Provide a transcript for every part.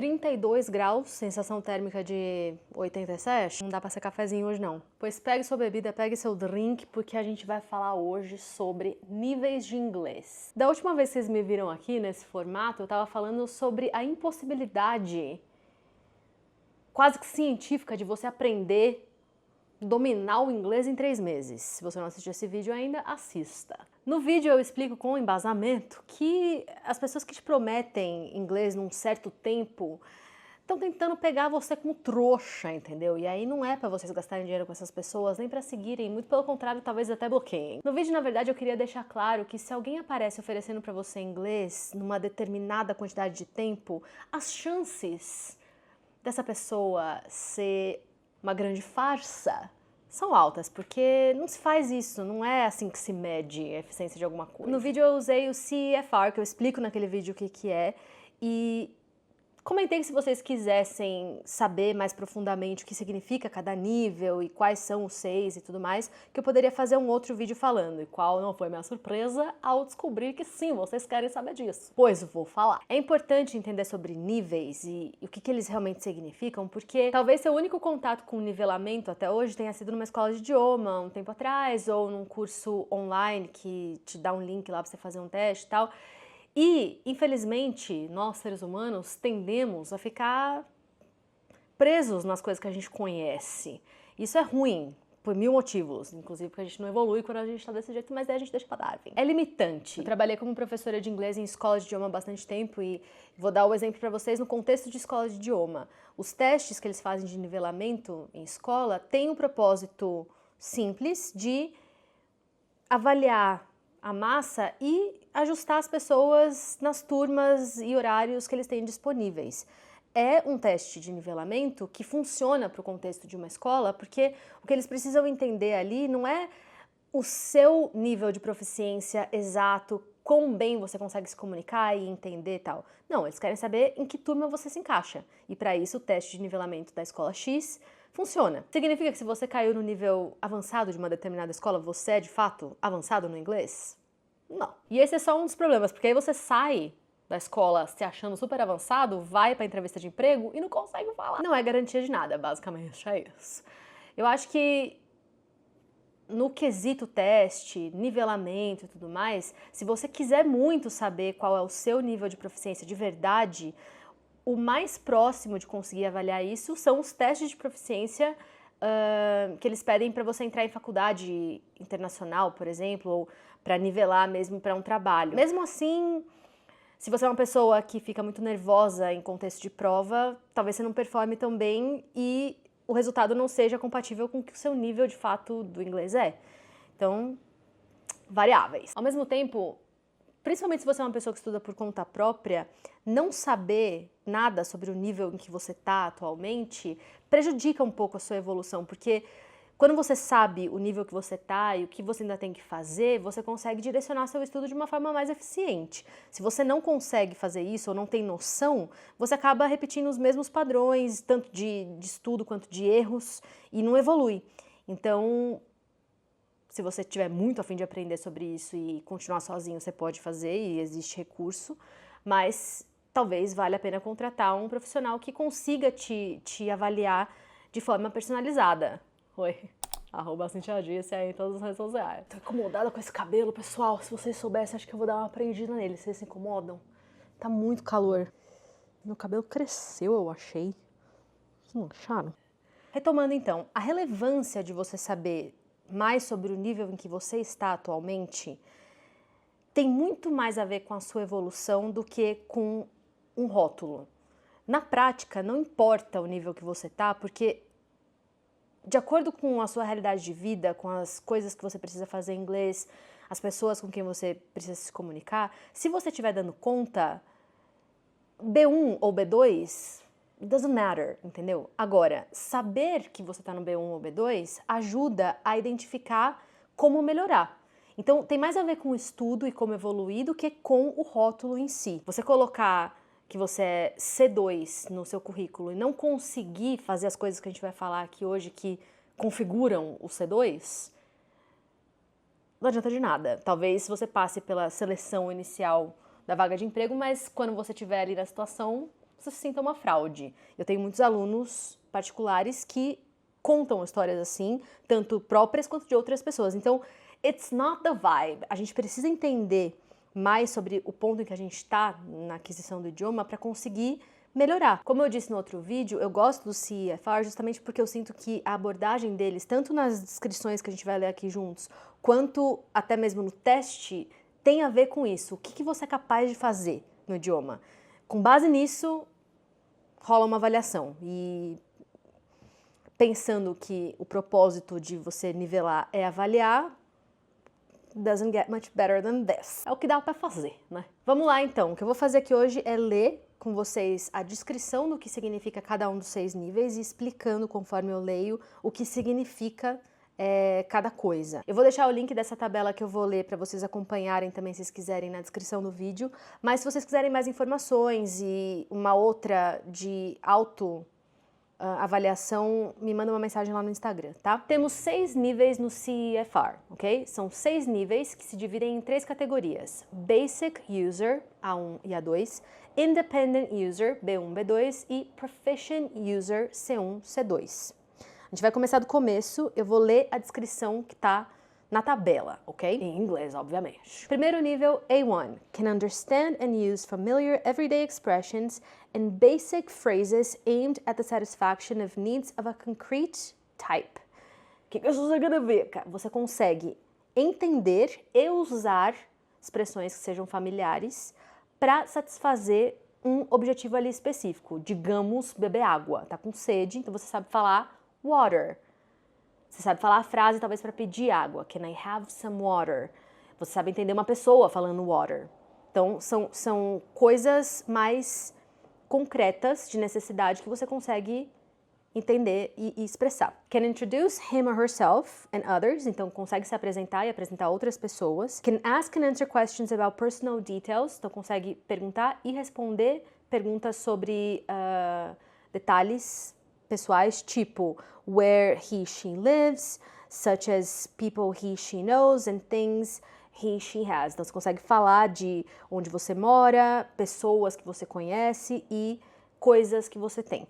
32 graus, sensação térmica de 87. Não dá pra ser cafezinho hoje não. Pois pegue sua bebida, pegue seu drink, porque a gente vai falar hoje sobre níveis de inglês. Da última vez que vocês me viram aqui nesse formato, eu tava falando sobre a impossibilidade quase que científica de você aprender dominar o inglês em 3 meses. Se você não assistiu esse vídeo ainda, assista. No vídeo eu explico com embasamento que as pessoas que te prometem inglês num certo tempo estão tentando pegar você como trouxa, entendeu? E aí não é pra vocês gastarem dinheiro com essas pessoas, nem pra seguirem, muito pelo contrário, talvez até bloqueiem. No vídeo, na verdade, eu queria deixar claro que se alguém aparece oferecendo pra você inglês numa determinada quantidade de tempo, as chances dessa pessoa ser uma grande farsa são altas, porque não se faz isso, não é assim que se mede a eficiência de alguma coisa. No vídeo eu usei o CFR, que eu explico naquele vídeo o que é, e comentei que se vocês quisessem saber mais profundamente o que significa cada nível e quais são os 6 e tudo mais, que eu poderia fazer um outro vídeo falando, e qual não foi minha surpresa ao descobrir que sim, vocês querem saber disso. Pois vou falar. É importante entender sobre níveis e o que eles realmente significam, porque talvez seu único contato com o nivelamento até hoje tenha sido numa escola de idioma um tempo atrás, ou num curso online que te dá um link lá pra você fazer um teste e tal. E, infelizmente, nós seres humanos tendemos a ficar presos nas coisas que a gente conhece. Isso é ruim, por 1000 motivos, inclusive porque a gente não evolui quando a gente tá desse jeito, mas daí a gente deixa pra Darwin. É limitante. Eu trabalhei como professora de inglês em escola de idioma há bastante tempo e vou dar o exemplo pra vocês no contexto de escola de idioma. Os testes que eles fazem de nivelamento em escola têm um propósito simples de avaliar a massa e ajustar as pessoas nas turmas e horários que eles têm disponíveis. É um teste de nivelamento que funciona para o contexto de uma escola, porque o que eles precisam entender ali não é o seu nível de proficiência exato, quão bem você consegue se comunicar e entender e tal. Não, eles querem saber em que turma você se encaixa. E para isso o teste de nivelamento da escola X funciona. Significa que se você caiu no nível avançado de uma determinada escola, você é de fato avançado no inglês? Não. E esse é só um dos problemas, porque aí você sai da escola se achando super avançado, vai pra entrevista de emprego e não consegue falar. Não é garantia de nada, basicamente é isso. Eu acho que no quesito teste, nivelamento e tudo mais, se você quiser muito saber qual é o seu nível de proficiência de verdade, o mais próximo de conseguir avaliar isso são os testes de proficiência que eles pedem para você entrar em faculdade internacional, por exemplo, ou para nivelar mesmo para um trabalho. Mesmo assim, se você é uma pessoa que fica muito nervosa em contexto de prova, talvez você não performe tão bem e o resultado não seja compatível com o que o seu nível de fato do inglês é. Então, variáveis. Ao mesmo tempo, principalmente se você é uma pessoa que estuda por conta própria, não saber nada sobre o nível em que você está atualmente prejudica um pouco a sua evolução, porque quando você sabe o nível que você está e o que você ainda tem que fazer, você consegue direcionar seu estudo de uma forma mais eficiente. Se você não consegue fazer isso ou não tem noção, você acaba repetindo os mesmos padrões, tanto de estudo quanto de erros, e não evolui. Então, se você tiver muito a fim de aprender sobre isso e continuar sozinho, você pode fazer e existe recurso, mas talvez valha a pena contratar um profissional que consiga te avaliar de forma personalizada. Oi, @CintiaDisse aí em todas as redes sociais. Tô incomodada com esse cabelo, pessoal. Se vocês soubessem, acho que eu vou dar uma prendida nele. Vocês se incomodam? Tá muito calor. Meu cabelo cresceu, eu achei. Vocês não acharam? Retomando então, a relevância de você saber mais sobre o nível em que você está atualmente tem muito mais a ver com a sua evolução do que com um rótulo. Na prática, não importa o nível que você está, porque de acordo com a sua realidade de vida, com as coisas que você precisa fazer em inglês, as pessoas com quem você precisa se comunicar, se você estiver dando conta, B1 ou B2, doesn't matter, entendeu? Agora, saber que você está no B1 ou B2 ajuda a identificar como melhorar. Então, tem mais a ver com o estudo e como evoluir do que com o rótulo em si. Você colocar que você é C2 no seu currículo e não conseguir fazer as coisas que a gente vai falar aqui hoje que configuram o C2, não adianta de nada. Talvez você passe pela seleção inicial da vaga de emprego, mas quando você estiver ali na situação, você se sinta uma fraude. Eu tenho muitos alunos particulares que contam histórias assim, tanto próprias quanto de outras pessoas. Então, it's not the vibe. A gente precisa entender mais sobre o ponto em que a gente está na aquisição do idioma para conseguir melhorar. Como eu disse no outro vídeo, eu gosto do CEFR justamente porque eu sinto que a abordagem deles, tanto nas descrições que a gente vai ler aqui juntos, quanto até mesmo no teste, tem a ver com isso. O que você é capaz de fazer no idioma? Com base nisso, rola uma avaliação. E pensando que o propósito de você nivelar é avaliar, doesn't get much better than this. É o que dá pra fazer, né? Vamos lá então, o que eu vou fazer aqui hoje é ler com vocês a descrição do que significa cada um dos 6 níveis e explicando conforme eu leio o que significa cada coisa. Eu vou deixar o link dessa tabela que eu vou ler para vocês acompanharem também, se vocês quiserem, na descrição do vídeo, mas se vocês quiserem mais informações e uma outra de avaliação, me manda uma mensagem lá no Instagram, tá? Temos 6 níveis no CEFR, ok? São 6 níveis que se dividem em 3 categorias: Basic User, A1 e A2, Independent User, B1, B2 e Proficient User, C1, C2. A gente vai começar do começo, eu vou ler a descrição que tá na tabela, ok? Em inglês, obviamente. Primeiro nível, A1. Can understand and use familiar everyday expressions and basic phrases aimed at the satisfaction of needs of a concrete type. O que isso significa? Você consegue entender e usar expressões que sejam familiares para satisfazer um objetivo ali específico. Digamos, beber água. Tá com sede, então você sabe falar water. Você sabe falar a frase, talvez, para pedir água. Can I have some water? Você sabe entender uma pessoa falando water. Então, são coisas mais concretas de necessidade que você consegue entender e expressar. Can introduce him or herself and others. Então, consegue se apresentar e apresentar outras pessoas. Can ask and answer questions about personal details. Então, consegue perguntar e responder perguntas sobre detalhes pessoais, tipo where he, she lives, such as people he, she knows, and things he, she has. Então, você consegue falar de onde você mora, pessoas que você conhece e coisas que você tem.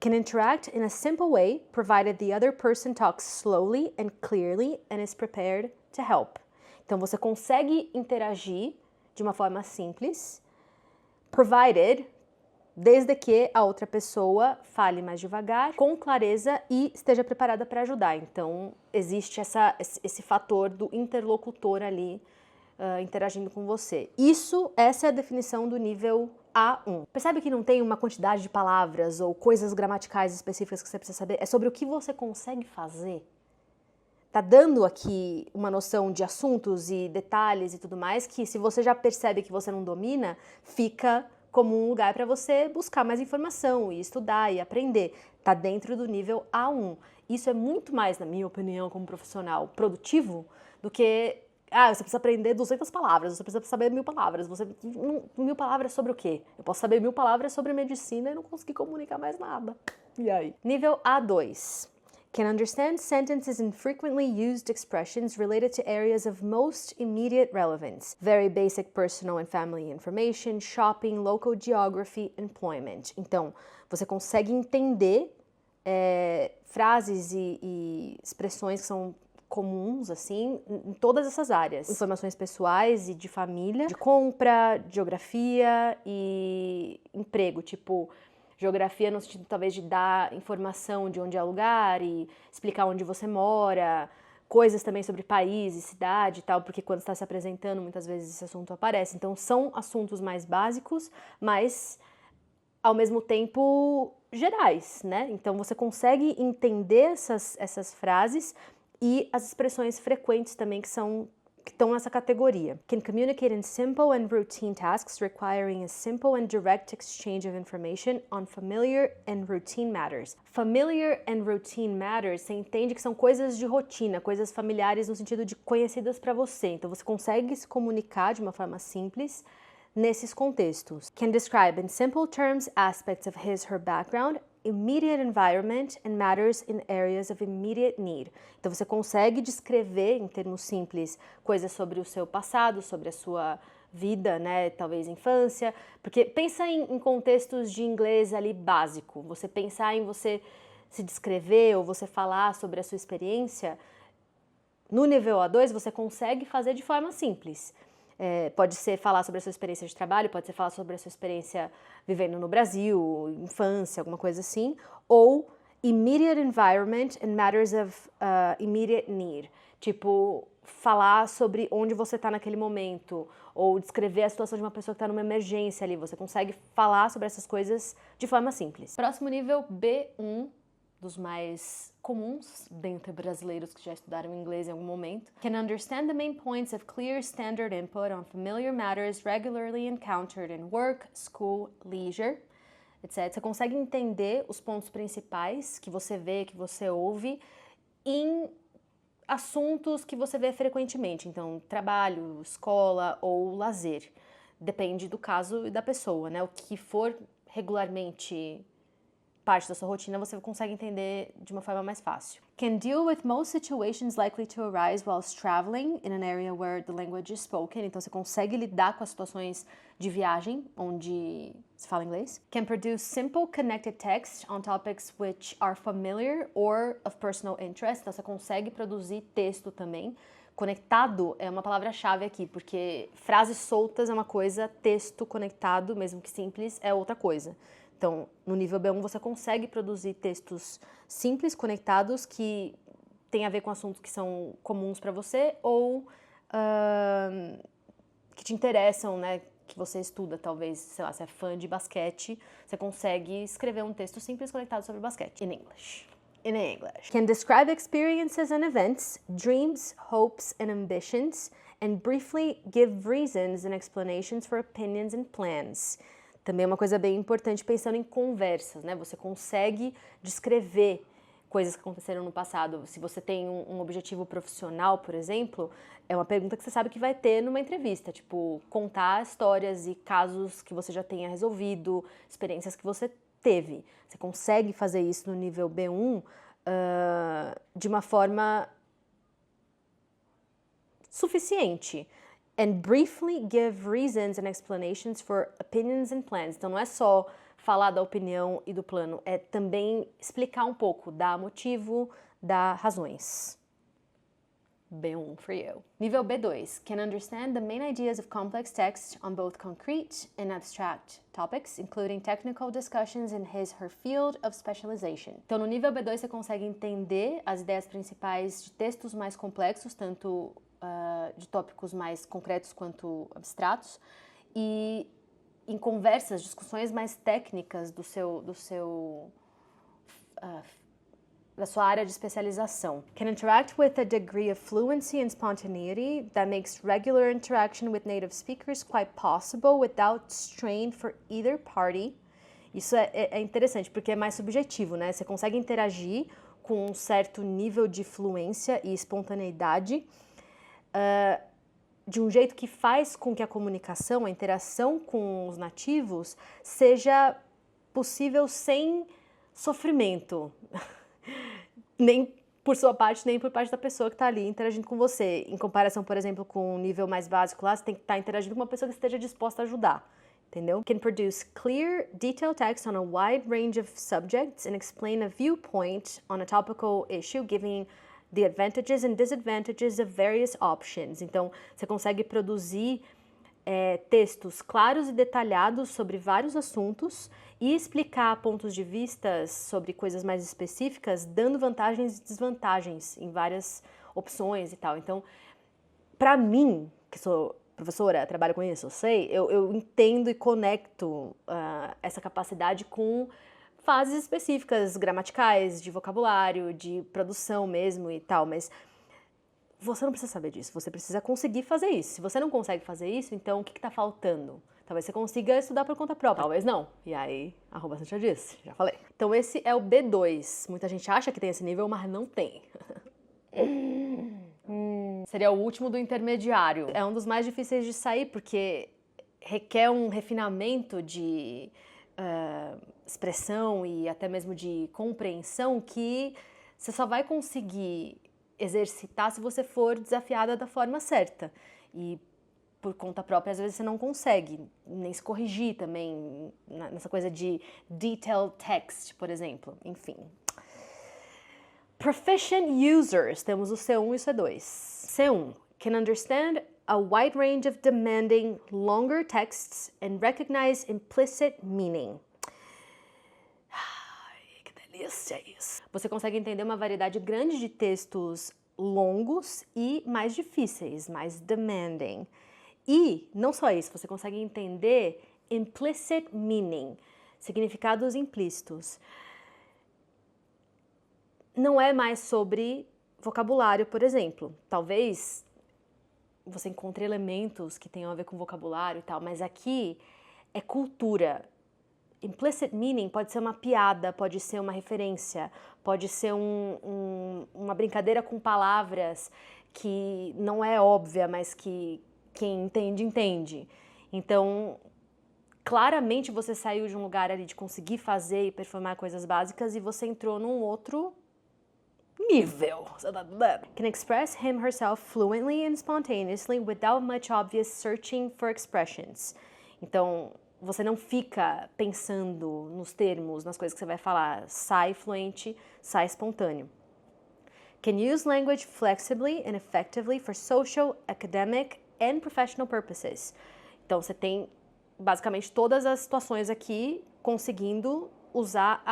Can interact in a simple way, provided the other person talks slowly and clearly and is prepared to help. Então, você consegue interagir de uma forma simples, provided, desde que a outra pessoa fale mais devagar, com clareza e esteja preparada para ajudar. Então, existe esse fator do interlocutor ali interagindo com você. Essa é a definição do nível A1. Percebe que não tem uma quantidade de palavras ou coisas gramaticais específicas que você precisa saber? É sobre o que você consegue fazer. Tá dando aqui uma noção de assuntos e detalhes e tudo mais que, se você já percebe que você não domina, fica como um lugar para você buscar mais informação e estudar e aprender. Tá dentro do nível A1. Isso é muito mais, na minha opinião, como profissional, produtivo do que você precisa aprender 200 palavras, você precisa saber 1000 palavras. 1000 palavras sobre o quê? Eu posso saber 1000 palavras sobre medicina e não conseguir comunicar mais nada. E aí? Nível A2. Can understand sentences and frequently used expressions related to areas of most immediate relevance. Very basic personal and family information, shopping, local geography, employment. Então, você consegue entender frases e expressões que são comuns, assim, em todas essas áreas. Informações pessoais e de família, de compra, geografia e emprego, tipo geografia no sentido, talvez, de dar informação de onde é o lugar e explicar onde você mora, coisas também sobre país e cidade e tal, porque quando está se apresentando, muitas vezes esse assunto aparece. Então, são assuntos mais básicos, mas, ao mesmo tempo, gerais, né? Então, você consegue entender essas frases e as expressões frequentes também que estão nessa categoria. Can communicate in simple and routine tasks requiring a simple and direct exchange of information on familiar and routine matters. Familiar and routine matters, você entende que são coisas de rotina, coisas familiares no sentido de conhecidas para você. Então você consegue se comunicar de uma forma simples nesses contextos. Can describe in simple terms aspects of his, her background, immediate environment and matters in areas of immediate need. Então você consegue descrever em termos simples coisas sobre o seu passado, sobre a sua vida, né, talvez infância, porque pensa em contextos de inglês ali básico, você pensar em você se descrever ou você falar sobre a sua experiência, no nível A2 você consegue fazer de forma simples. Pode ser falar sobre a sua experiência de trabalho, pode ser falar sobre a sua experiência vivendo no Brasil, infância, alguma coisa assim, ou immediate environment and matters of immediate need. Tipo, falar sobre onde você está naquele momento, ou descrever a situação de uma pessoa que está numa emergência ali. Você consegue falar sobre essas coisas de forma simples. Próximo nível, B1, dos mais comuns dentre brasileiros que já estudaram inglês em algum momento. Can understand the main points of clear standard input on familiar matters regularly encountered in work, school, leisure, etc. Você consegue entender os pontos principais que você vê, que você ouve em assuntos que você vê frequentemente. Então, trabalho, escola ou lazer. Depende do caso e da pessoa, né? O que for regularmente parte da sua rotina, você consegue entender de uma forma mais fácil. Can deal with most situations likely to arise whilst traveling in an area where the language is spoken. Então, você consegue lidar com as situações de viagem onde se fala inglês. Can produce simple connected text on topics which are familiar or of personal interest. Então, você consegue produzir texto também. Conectado é uma palavra-chave aqui, porque frases soltas é uma coisa, texto conectado, mesmo que simples, é outra coisa. Então, no nível B1 você consegue produzir textos simples, conectados, que têm a ver com assuntos que são comuns para você ou que te interessam, né? Que você estuda, talvez, sei lá, se é fã de basquete, você consegue escrever um texto simples conectado sobre basquete. In English. In English. Can describe experiences and events, dreams, hopes and ambitions, and briefly give reasons and explanations for opinions and plans. Também é uma coisa bem importante pensando em conversas, né? Você consegue descrever coisas que aconteceram no passado. Se você tem um objetivo profissional, por exemplo, é uma pergunta que você sabe que vai ter numa entrevista. Tipo, contar histórias e casos que você já tenha resolvido, experiências que você teve. Você consegue fazer isso no nível B1 de uma forma suficiente. And briefly give reasons and explanations for opinions and plans. Então não é só falar da opinião e do plano, é também explicar um pouco, dar motivo, dar razões. B1 for you. Nível B2. Can understand the main ideas of complex text on both concrete and abstract topics, including technical discussions in his/her field of specialization. Então no nível B2 você consegue entender as ideias principais de textos mais complexos, tanto de tópicos mais concretos quanto abstratos, e em conversas, discussões mais técnicas da sua área de especialização. Can interact with a degree of fluency and spontaneity that makes regular interaction with native speakers quite possible without strain for either party. Isso é interessante, porque é mais subjetivo, né? Você consegue interagir com um certo nível de fluência e espontaneidade de um jeito que faz com que a comunicação, a interação com os nativos seja possível sem sofrimento, nem por sua parte, nem por parte da pessoa que está ali interagindo com você. Em comparação, por exemplo, com um nível mais básico lá, você tem que estar interagindo com uma pessoa que esteja disposta a ajudar, entendeu? Can produce clear, detailed text on a wide range of subjects and explain a viewpoint on a topical issue, giving the advantages and disadvantages of various options. Então, você consegue produzir textos claros e detalhados sobre vários assuntos e explicar pontos de vista sobre coisas mais específicas, dando vantagens e desvantagens em várias opções e tal. Então, para mim, que sou professora, trabalho com isso, eu entendo e conecto essa capacidade com fases específicas, gramaticais, de vocabulário, de produção mesmo e tal, mas você não precisa saber disso, você precisa conseguir fazer isso. Se você não consegue fazer isso, então o que está faltando? Talvez você consiga estudar por conta própria, talvez não. E aí, @Santia disse, já falei. Então esse é o B2. Muita gente acha que tem esse nível, mas não tem. Seria o último do intermediário. É um dos mais difíceis de sair, porque requer um refinamento de expressão e até mesmo de compreensão que você só vai conseguir exercitar se você for desafiada da forma certa. E por conta própria, às vezes você não consegue nem se corrigir também, nessa coisa de detailed text, por exemplo, enfim. Proficient users, temos o C1 e o C2. C1, can understand a wide range of demanding longer texts and recognize implicit meaning. Ai, que delícia isso! Você consegue entender uma variedade grande de textos longos e mais difíceis, mais demanding. E, não só isso, você consegue entender implicit meaning, significados implícitos. Não é mais sobre vocabulário, por exemplo. Talvez você encontre elementos que tenham a ver com vocabulário e tal, mas aqui é cultura. Implicit meaning pode ser uma piada, pode ser uma referência, pode ser uma brincadeira com palavras que não é óbvia, mas que quem entende, entende. Então, claramente você saiu de um lugar ali de conseguir fazer e performar coisas básicas e você entrou num outro nível. Can express him herself fluently and spontaneously without much obvious searching for expressions. Então, você não fica pensando nos termos, nas coisas que você vai falar. Sai fluente, sai espontâneo. Can use language flexibly and effectively for social, academic and professional purposes. Então, você tem basicamente todas as situações aqui conseguindo usar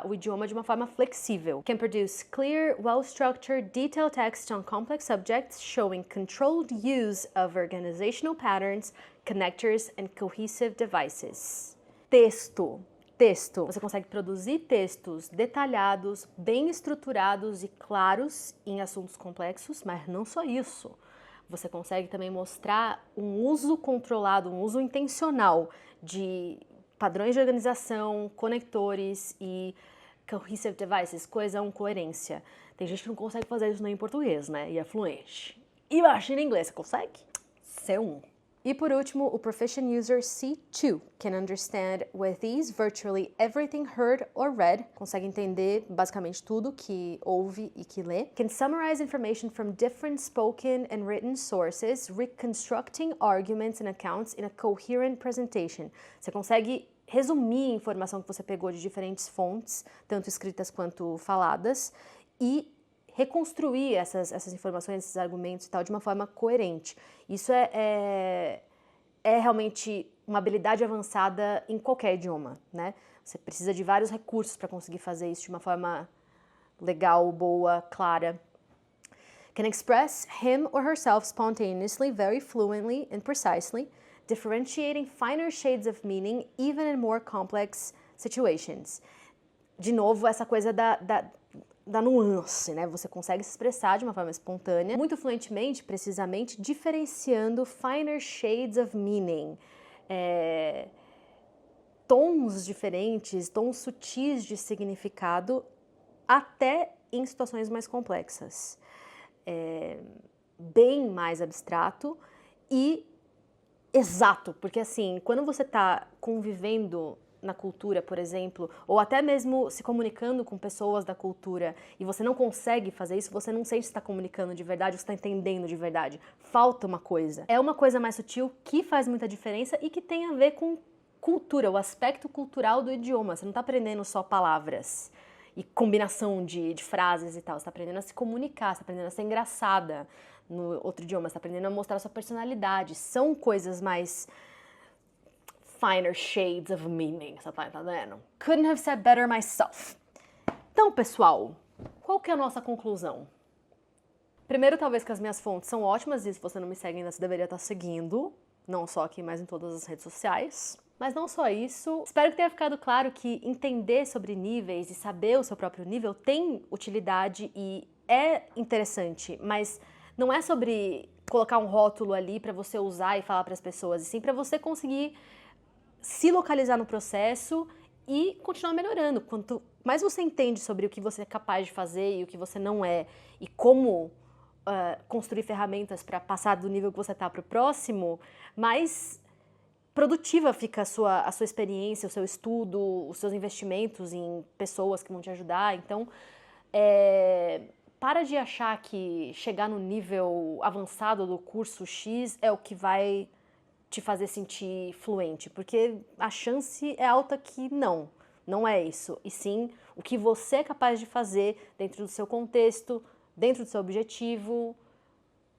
o idioma de uma forma flexível. Can produce clear, well-structured, detailed text on complex subjects, showing controlled use of organizational patterns, connectors and cohesive devices. Texto. Você consegue produzir textos detalhados, bem estruturados e claros em assuntos complexos, mas não só isso. Você consegue também mostrar um uso controlado, um uso intencional de padrões de organização, conectores e cohesive devices, coesão, coerência. Tem gente que não consegue fazer isso nem em português, né? E é fluente. Imagina em inglês, você consegue? C1. E por último, o Proficient User C2 can understand with ease virtually everything heard or read, consegue entender basicamente tudo que ouve e que lê, can summarize information from different spoken and written sources, reconstructing arguments and accounts in a coherent presentation. Você consegue resumir a informação que você pegou de diferentes fontes, tanto escritas quanto faladas, e reconstruir essas informações, esses argumentos e tal, de uma forma coerente. Isso é realmente uma habilidade avançada em qualquer idioma, né? Você precisa de vários recursos para conseguir fazer isso de uma forma legal, boa, clara. Can express him or herself spontaneously, very fluently and precisely, differentiating finer shades of meaning even in more complex situations. De novo, essa coisa da nuance, né? Você consegue se expressar de uma forma espontânea, muito fluentemente, precisamente, diferenciando finer shades of meaning. Tons diferentes, tons sutis de significado, até em situações mais complexas. Bem mais abstrato e exato, porque assim, quando você está convivendo na cultura, por exemplo, ou até mesmo se comunicando com pessoas da cultura e você não consegue fazer isso, você não sente se está comunicando de verdade ou se está entendendo de verdade. Falta uma coisa. É uma coisa mais sutil que faz muita diferença e que tem a ver com cultura, o aspecto cultural do idioma. Você não está aprendendo só palavras e combinação de frases e tal. Você está aprendendo a se comunicar, você está aprendendo a ser engraçada no outro idioma, você está aprendendo a mostrar sua personalidade. São coisas mais finer shades of meaning, você tá entendendo? Couldn't have said better myself. Então, pessoal, qual que é a nossa conclusão? Primeiro, talvez que as minhas fontes são ótimas, e se você não me segue ainda, você deveria estar seguindo, não só aqui, mas em todas as redes sociais. Mas não só isso, espero que tenha ficado claro que entender sobre níveis e saber o seu próprio nível tem utilidade e é interessante, mas não é sobre colocar um rótulo ali para você usar e falar para as pessoas, e sim para você conseguir se localizar no processo e continuar melhorando. Quanto mais você entende sobre o que você é capaz de fazer e o que você não é, e como construir ferramentas para passar do nível que você está para o próximo, mais produtiva fica a sua experiência, o seu estudo, os seus investimentos em pessoas que vão te ajudar. Então, para de achar que chegar no nível avançado do curso X é o que vai te fazer sentir fluente, porque a chance é alta que não é isso. E sim, o que você é capaz de fazer dentro do seu contexto, dentro do seu objetivo,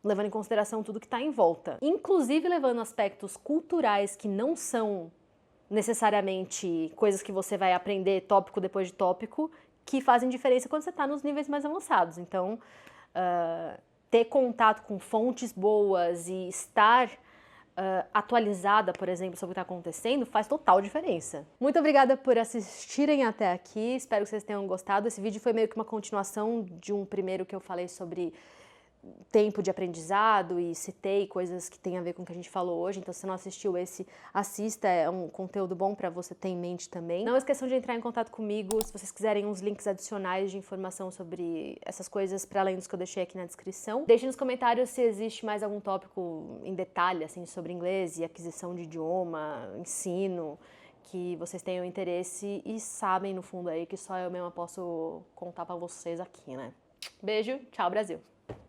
levando em consideração tudo que está em volta. Inclusive levando aspectos culturais que não são necessariamente coisas que você vai aprender tópico depois de tópico, que fazem diferença quando você está nos níveis mais avançados. Então, ter contato com fontes boas e estar atualizada, por exemplo, sobre o que está acontecendo, faz total diferença. Muito obrigada por assistirem até aqui, espero que vocês tenham gostado. Esse vídeo foi meio que uma continuação de um primeiro que eu falei sobre tempo de aprendizado e citei coisas que tem a ver com o que a gente falou hoje, então se você não assistiu esse, assista, é um conteúdo bom para você ter em mente também. Não esqueçam de entrar em contato comigo se vocês quiserem uns links adicionais de informação sobre essas coisas para além dos que eu deixei aqui na descrição. Deixem nos comentários se existe mais algum tópico em detalhe assim sobre inglês e aquisição de idioma, ensino, que vocês tenham interesse e sabem no fundo aí que só eu mesma posso contar para vocês aqui, né? Beijo, tchau Brasil!